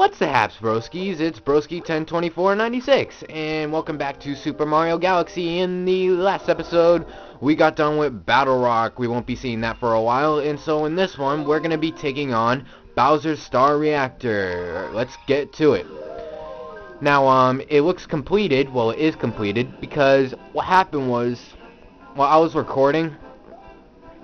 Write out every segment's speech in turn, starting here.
What's the haps, broskies? It's Broski102496, and welcome back to Super Mario Galaxy. In the last episode, we got done with Battle Rock. We won't be seeing that for a while, and so in this one, we're going to be taking on Bowser's Star Reactor. Let's get to it. Now, it looks completed. Well, it is completed, because what happened was, while I was recording,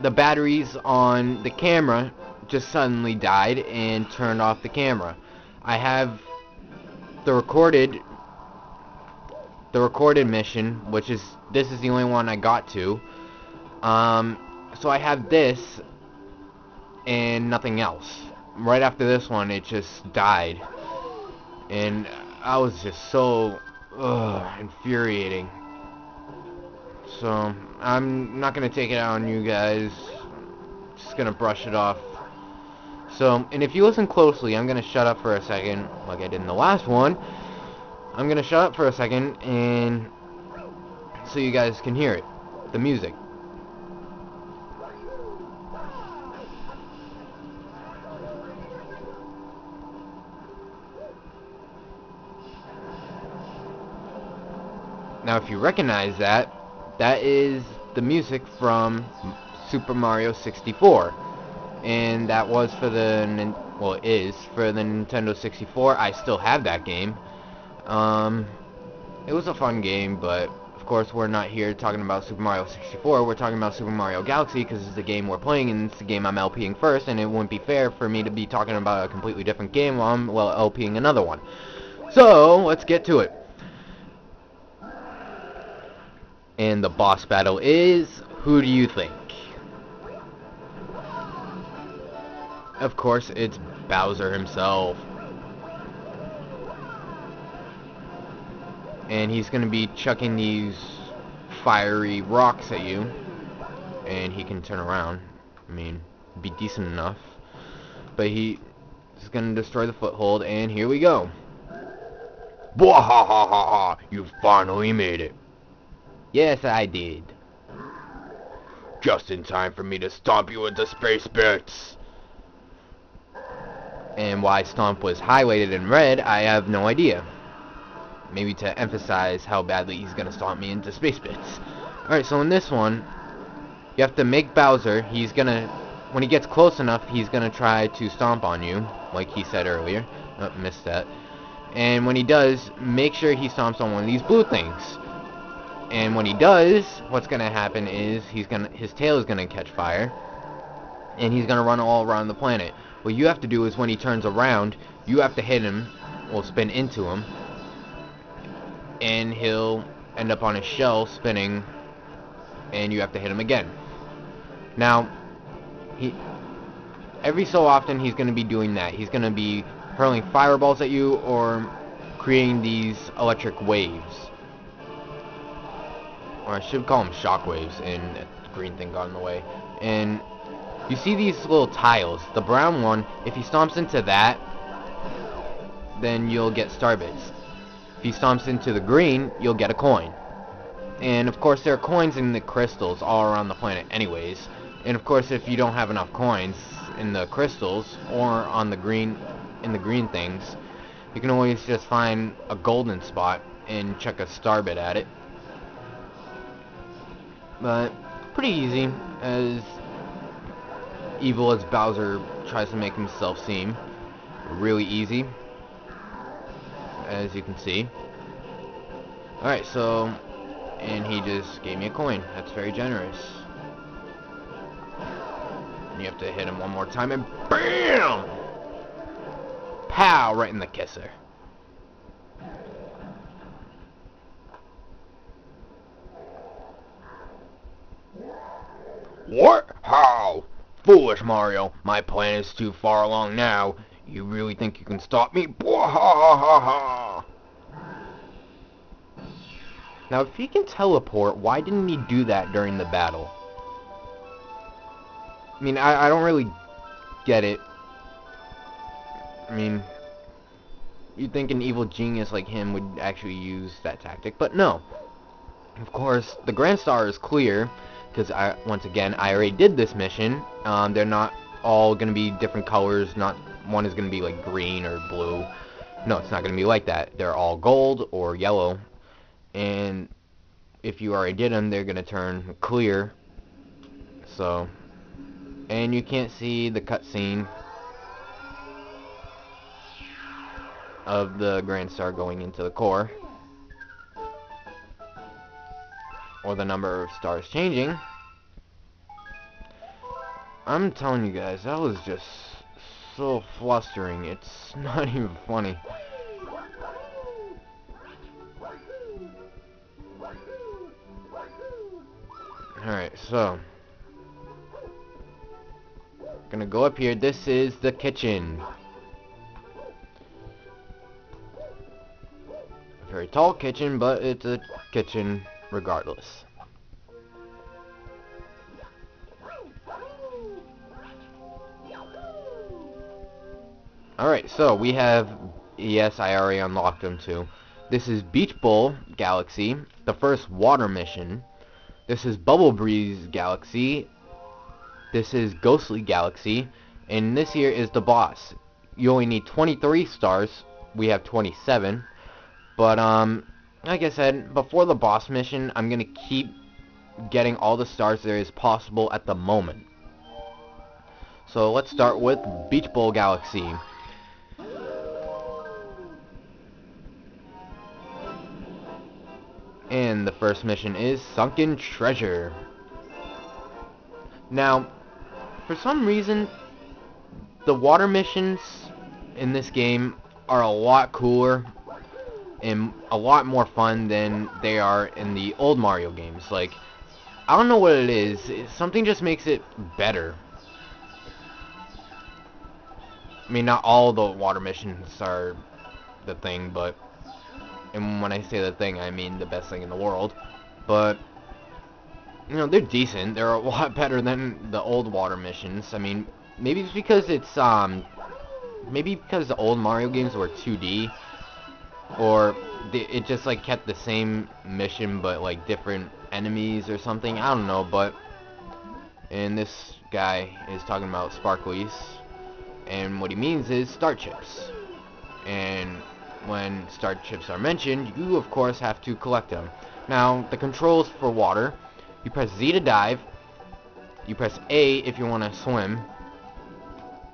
the batteries on the camera just suddenly died and turned off the camera. I have the recorded mission, which is this is the only one I got to. So I have this and nothing else. Right after this one, it just died, and I was just so infuriating. So I'm not gonna take it out on you guys. Just gonna brush it off. So, and if you listen closely, I'm gonna shut up for a second, like I did in the last one. I'm gonna shut up for a second, and so you guys can hear it, the music. Now, if you recognize that, that is the music from Super Mario 64. And that was for the, well, it is for the Nintendo 64. I still have that game. It was a fun game, but of course we're not here talking about Super Mario 64. We're talking about Super Mario Galaxy because it's the game we're playing, and it's the game I'm LPing first, and it wouldn't be fair for me to be talking about a completely different game while I'm, well, LPing another one. So, let's get to it. And the boss battle is, who do you think? Of course, it's Bowser himself. And he's going to be chucking these fiery rocks at you. And he can turn around. I mean, be decent enough. But he's going to destroy the foothold, and here we go. Bwahahaha! You finally made it. Yes, I did. Just in time for me to stomp you into space bits. And why Stomp was highlighted in red, I have no idea. Maybe to emphasize how badly he's gonna stomp me into space bits. Alright, so in this one, you have to make Bowser, he's gonna, when he gets close enough, he's gonna try to stomp on you, like he said earlier. Oh, missed that. And when he does, make sure he stomps on one of these blue things. And when he does, what's gonna happen is his tail is gonna catch fire, and he's gonna run all around the planet. What you have to do is when he turns around, you have to hit him, or spin into him, and he'll end up on his shell spinning, and you have to hit him again. Now, every so often he's going to be doing that. He's going to be hurling fireballs at you or creating these electric waves. Or I should call them shockwaves, and that green thing got in the way. And you see these little tiles. The brown one, if he stomps into that, then you'll get star bits. If he stomps into the green, you'll get a coin. And of course there are coins in the crystals all around the planet anyways. And of course if you don't have enough coins in the crystals or on the green, in the green things, you can always just find a golden spot and chuck a star bit at it. But pretty easy, as evil as Bowser tries to make himself seem. Really easy, as you can see. Alright, so, and he just gave me a coin. That's very generous. And you have to hit him one more time, and BAM! Pow! Right in the kisser. What? How? Foolish Mario, my plan is too far along now. You really think you can stop me? Bwahahaha! Now, if he can teleport, why didn't he do that during the battle? I mean, I don't really get it. I mean, you'd think an evil genius like him would actually use that tactic, but no. Of course, the Grand Star is clear, because once again, I already did this mission. They're not all going to be different colors. Not one is going to be like green or blue. No, it's not going to be like that. They're all gold or yellow, and if you already did them, they're going to turn clear. So, and you can't see the cutscene of the Grand Star going into the core, or the number of stars changing. I'm telling you guys, that was just so flustering. It's not even funny. Alright, so gonna go up here. This is the kitchen. A very tall kitchen, but it's a kitchen regardless. Alright, so we have, yes, I already unlocked them too. This is Beach Bowl Galaxy, the first water mission. This is Bubble Breeze Galaxy. This is Ghostly Galaxy. And this here is the boss. You only need 23 stars. We have 27. But, like I said, before the boss mission, I'm going to keep getting all the stars there is possible at the moment. So let's start with Beach Bowl Galaxy. And the first mission is Sunken Treasure. Now, for some reason, the water missions in this game are a lot cooler and a lot more fun than they are in the old Mario games. Like, I don't know what it is. Something just makes it better. I mean, not all the water missions are the thing, but... and when I say the thing, I mean the best thing in the world. But, you know, they're decent. They're a lot better than the old water missions. I mean, maybe it's because it's, maybe because the old Mario games were 2D. Or it just, like, kept the same mission, but, like, different enemies or something. I don't know, but... and this guy is talking about sparklies. And what he means is star chips. And when star chips are mentioned, you of course have to collect them. Now, the controls for water, you press Z to dive, you press A if you want to swim,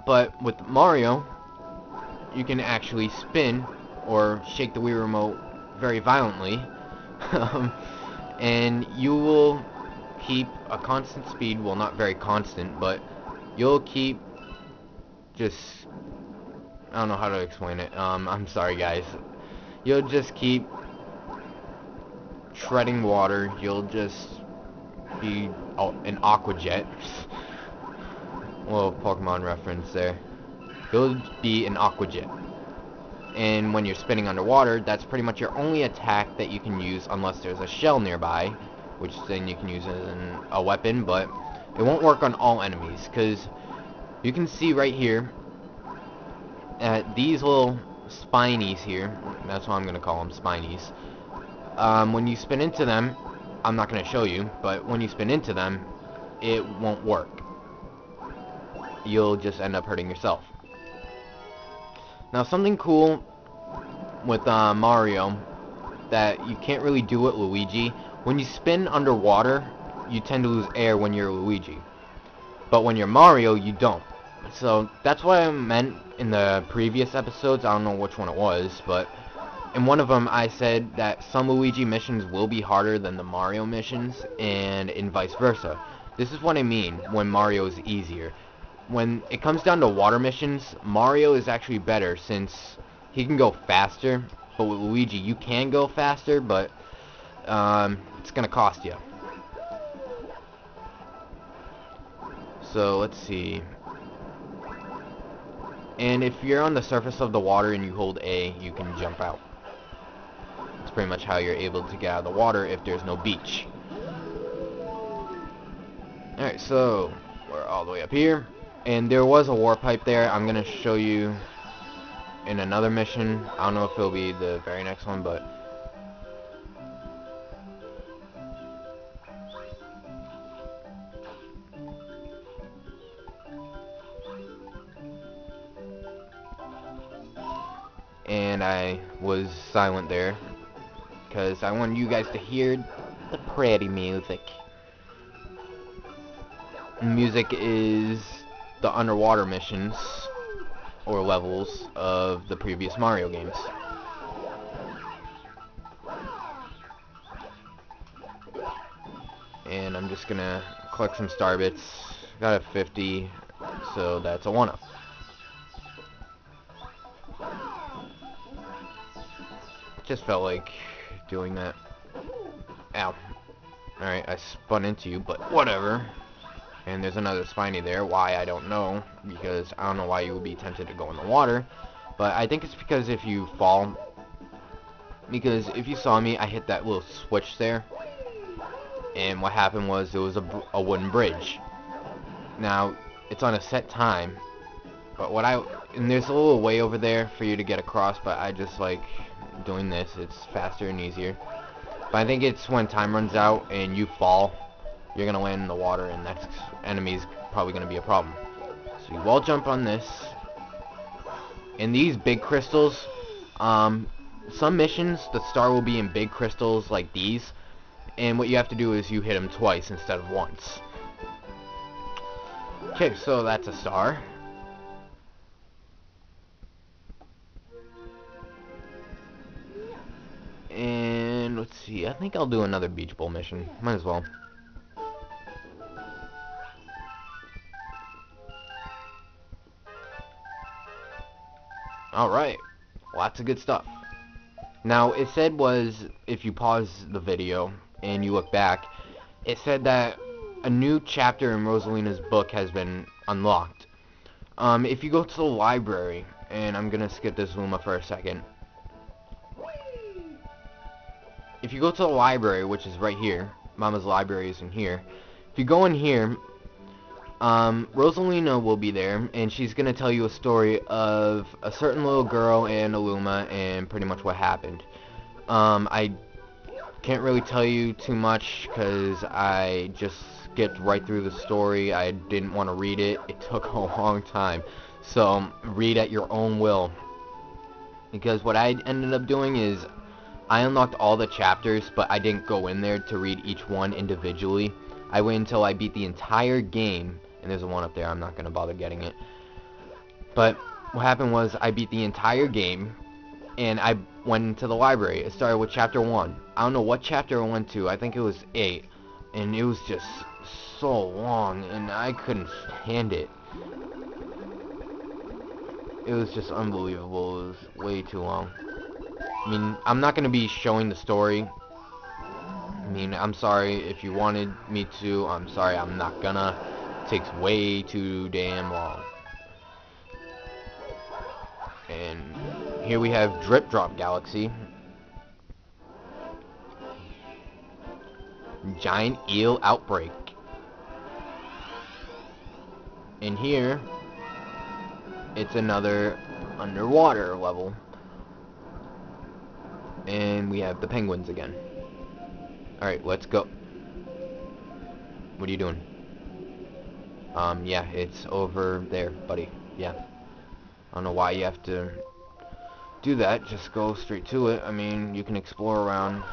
but with Mario, you can actually spin or shake the Wii remote very violently, and you will keep a constant speed, well, not very constant, but you'll keep just... I don't know how to explain it. I'm sorry, guys. You'll just keep treading water. You'll just be an Aqua Jet. Little Pokemon reference there. You'll be an Aqua Jet. And when you're spinning underwater, that's pretty much your only attack that you can use unless there's a shell nearby, which then you can use as a weapon, but it won't work on all enemies, because you can see right here these little spinies here, that's what I'm going to call them, spinies, when you spin into them, I'm not going to show you, but when you spin into them, it won't work. You'll just end up hurting yourself. Now, something cool with Mario that you can't really do with Luigi, when you spin underwater, you tend to lose air when you're Luigi. But when you're Mario, you don't. So that's what I meant in the previous episodes. I don't know which one it was, but in one of them I said that some Luigi missions will be harder than the Mario missions, and in vice versa. This is what I mean when Mario is easier. When it comes down to water missions, Mario is actually better since he can go faster, but with Luigi you can go faster, but it's gonna cost you. So let's see. And if you're on the surface of the water and you hold A, you can jump out. It's pretty much how you're able to get out of the water if there's no beach. Alright, so we're all the way up here. And there was a warp pipe there. I'm going to show you in another mission. I don't know if it'll be the very next one, but... and I was silent there because I wanted you guys to hear the pretty music. Music is the underwater missions or levels of the previous Mario games. And I'm just gonna collect some star bits. Got a 50, so that's a 1-up. Just felt like doing that. Ow. Alright, I spun into you, but whatever. And there's another spiny there. Why, I don't know. Because I don't know why you would be tempted to go in the water. But I think it's because if you fall... Because if you saw me, I hit that little switch there. And what happened was, it was a wooden bridge. Now, it's on a set time. But what and there's a little way over there for you to get across, but I just like doing this. It's faster and easier. But I think it's when time runs out and you fall, you're gonna land in the water, and that enemy's probably gonna be a problem. So you wall jump on this. And these big crystals, some missions, the star will be in big crystals like these. And what you have to do is you hit them twice instead of once. Okay, so that's a star. And let's see, I think I'll do another Beach Bowl mission. Might as well. Alright, lots of good stuff. Now, it said was, if you pause the video and you look back, it said that a new chapter in Rosalina's book has been unlocked. If you go to the library, and I'm gonna skip this Luma for a second. If you go to the library, which is right here, Mama's library is in here. If you go in here, Rosalina will be there, and she's gonna tell you a story of a certain little girl and a Luma, and pretty much what happened. I can't really tell you too much, because I just skipped right through the story. I didn't want to read it. It took a long time. So, read at your own will. Because what I ended up doing is, I unlocked all the chapters, but I didn't go in there to read each one individually. I waited until I beat the entire game. And there's a 1 up there, I'm not going to bother getting it. But what happened was, I beat the entire game, and I went into the library. It started with chapter 1. I don't know what chapter I went to, I think it was 8. And it was just so long, and I couldn't stand it. It was just unbelievable. It was way too long. I mean, I'm not going to be showing the story. I mean, I'm sorry if you wanted me to. I'm sorry, I'm not gonna. It takes way too damn long. And here we have Drip Drop Galaxy. Giant Eel Outbreak. And here, it's another underwater level. And we have the penguins again. Alright, let's go. What are you doing? Yeah, it's over there, buddy. Yeah. I don't know why you have to do that. Just go straight to it. I mean, you can explore around.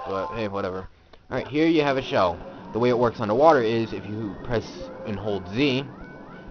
But, hey, whatever. Alright, here you have a shell. The way it works underwater is if you press and hold Z,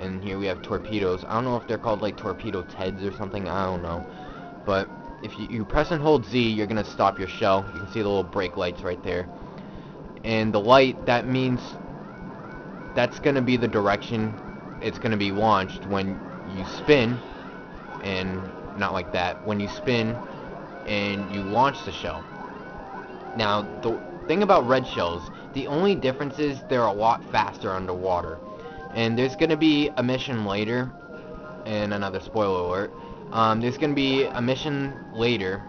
and here we have torpedoes. I don't know if they're called, like, torpedo Teds or something. I don't know. But if you press and hold Z, you're going to stop your shell. You can see the little brake lights right there. And the light, that means that's going to be the direction it's going to be launched when you spin. And not like that. When you spin and you launch the shell. Now, the thing about red shells, the only difference is they're a lot faster underwater. And there's going to be a mission later, and another spoiler alert, there's going to be a mission later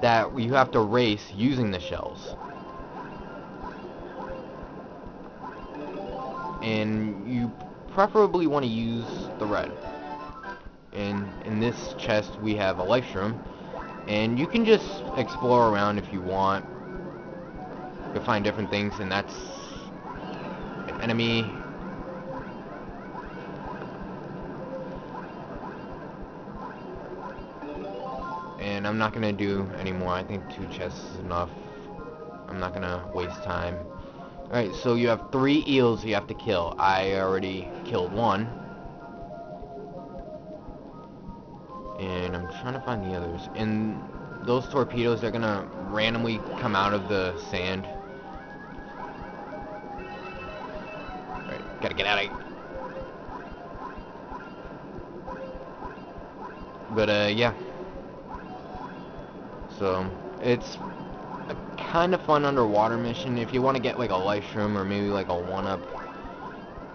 that you have to race using the shells. And you preferably want to use the red. And in this chest we have a life shroom. And you can just explore around if you want. You'll find different things, and that's an enemy. And I'm not gonna do any more. I think 2 chests is enough. I'm not gonna waste time. Alright, so you have 3 eels you have to kill. I already killed 1. And I'm trying to find the others. And those torpedoes, they're gonna randomly come out of the sand. Alright, gotta get out of here. But, yeah. So, it's a kind of fun underwater mission. If you want to get, like, a life shroom or maybe, like, a 1-up.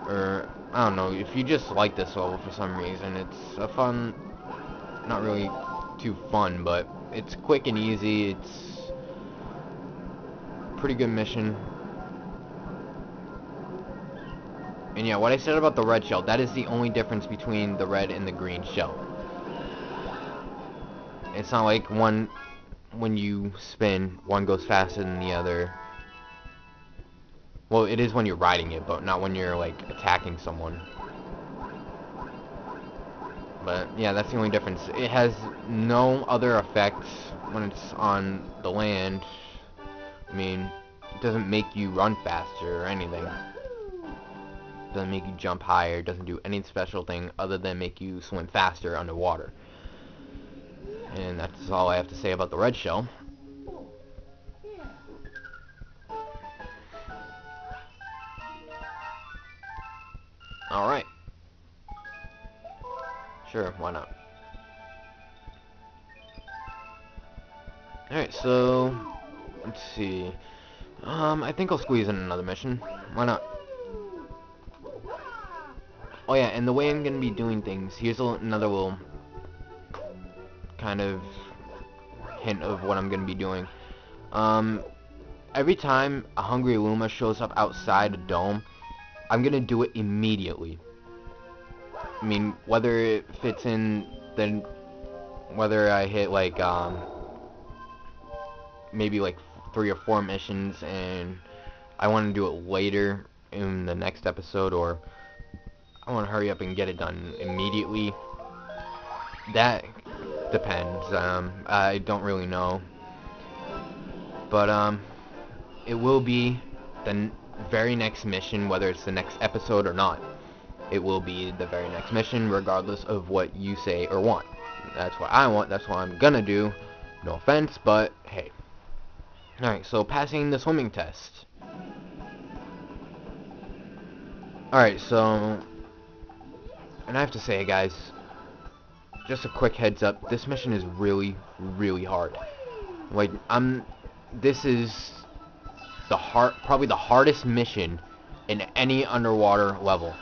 Or, I don't know, if you just like this level for some reason, it's a fun... Not really too fun, but it's quick and easy. It's a pretty good mission. And yeah, what I said about the red shell, that is the only difference between the red and the green shell. It's not like when you spin, one goes faster than the other. Well, it is when you're riding it, but not when you're, like, attacking someone. But, yeah, that's the only difference. It has no other effects when it's on the land. I mean, it doesn't make you run faster or anything. It doesn't make you jump higher. It doesn't do any special thing other than make you swim faster underwater. And that's all I have to say about the red shell. Alright. Sure, why not? Alright, so... Let's see... I think I'll squeeze in another mission. Why not? Oh yeah, and the way I'm gonna be doing things, here's another little... kind of... hint of what I'm gonna be doing. Every time a Hungry Luma shows up outside a dome, I'm gonna do it immediately. I mean, whether it fits in, then whether I hit like maybe like 3 or 4 missions and I want to do it later in the next episode, or I want to hurry up and get it done immediately. That depends. I don't really know, but it will be the very next mission, whether it's the next episode or not. It will be the very next mission, regardless of what you say or want. That's what I want, that's what I'm gonna do. No offense, but hey. Alright, so passing the swimming test. Alright, so... And I have to say, guys, just a quick heads up, this mission is really, really hard. Like, this is probably the hardest mission in any underwater level.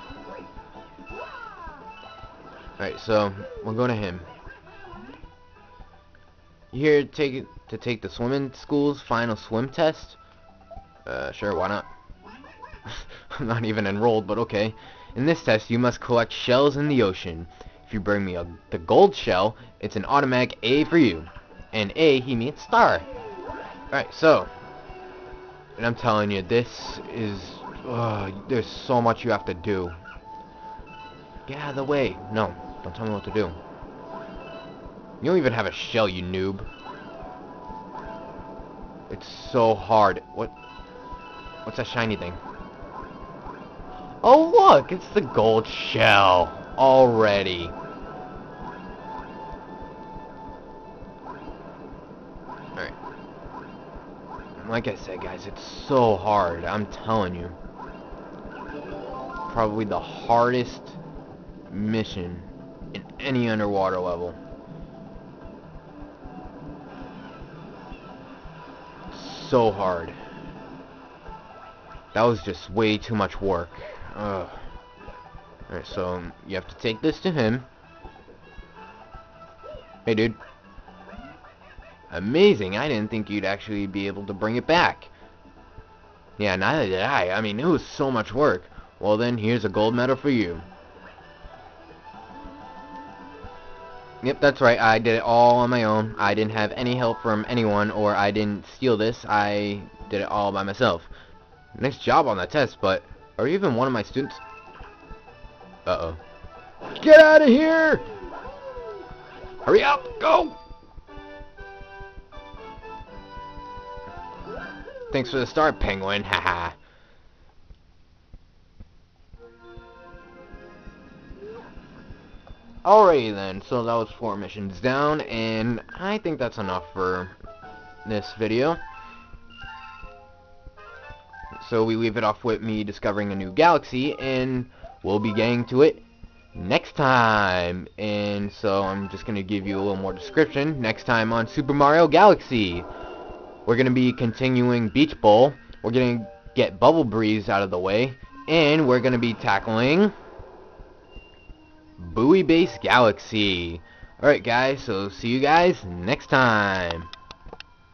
Alright, so we'll go to him. You here to take the swimming school's final swim test? Sure, why not? I'm not even enrolled, but okay. In this test, you must collect shells in the ocean. If you bring me the gold shell, it's an automatic A for you. And A, he means star. Alright, so. And I'm telling you, this is... there's so much you have to do. Get out of the way. No, don't tell me what to do. You don't even have a shell, you noob. It's so hard. What's that shiny thing? Oh look, it's the gold shell already. Alright. Like I said, guys, it's so hard. I'm telling you. Probably the hardest mission in any underwater level. So hard. That was just way too much work. Ugh. Alright, so you have to take this to him. Hey, dude. Amazing. I didn't think you'd actually be able to bring it back. Yeah, neither did I. I mean, it was so much work. Well then, here's a gold medal for you. Yep, that's right. I did it all on my own. I didn't have any help from anyone, or I didn't steal this. I did it all by myself. Nice job on that test, but are you even one of my students? Uh-oh. Get out of here! Hurry up! Go! Thanks for the start, Penguin. Haha. Alrighty then, so that was 4 missions down, and I think that's enough for this video. So we leave it off with me discovering a new galaxy, and we'll be getting to it next time. And so I'm just going to give you a little more description. Next time on Super Mario Galaxy, we're going to be continuing Beach Bowl. We're going to get Bubble Breeze out of the way, and we're going to be tackling Buoy Base Galaxy. Alright guys, so see you guys next time.